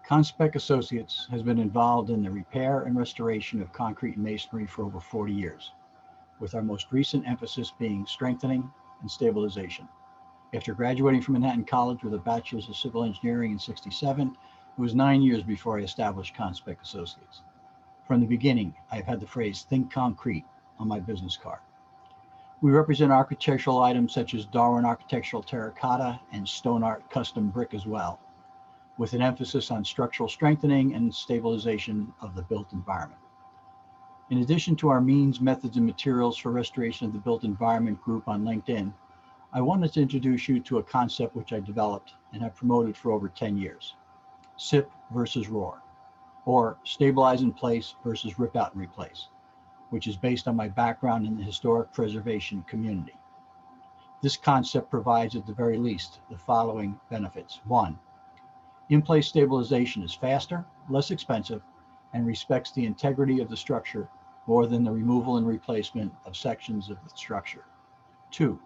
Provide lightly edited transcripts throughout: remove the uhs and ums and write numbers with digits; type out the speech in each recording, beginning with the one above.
ConSpec Associates has been involved in the repair and restoration of concrete and masonry for over 40 years, with our most recent emphasis being strengthening and stabilization. After graduating from Manhattan College with a Bachelor's of Civil Engineering in '67, it was 9 years before I established ConSpec Associates. From the beginning, I have had the phrase "Think Concrete" on my business card. We represent architectural items such as Darwin architectural terracotta and stone art custom brick as well, with an emphasis on structural strengthening and stabilization of the built environment. In addition to our means, methods, and materials for restoration of the built environment group on LinkedIn, I wanted to introduce you to a concept which I developed and have promoted for over 10 years, SIP versus ROAR, or stabilize in place versus rip out and replace, which is based on my background in the historic preservation community. This concept provides at the very least the following benefits. One, in-place stabilization is faster, less expensive, and respects the integrity of the structure more than the removal and replacement of sections of the structure. Two,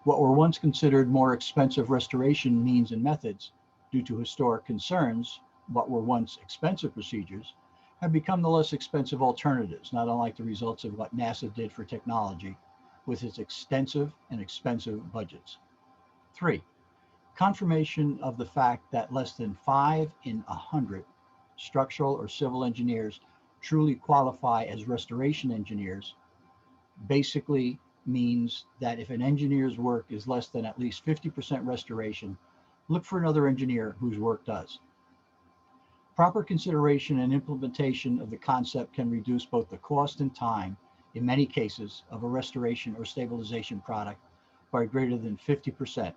what were once considered more expensive restoration means and methods due to historic concerns, what were once expensive procedures, have become the less expensive alternatives, not unlike the results of what NASA did for technology with its extensive and expensive budgets. Three, confirmation of the fact that less than 5 in 100 structural or civil engineers truly qualify as restoration engineers basically means that if an engineer's work is less than at least 50% restoration, look for another engineer whose work does. Proper consideration and implementation of the concept can reduce both the cost and time, in many cases, of a restoration or stabilization product by greater than 50%,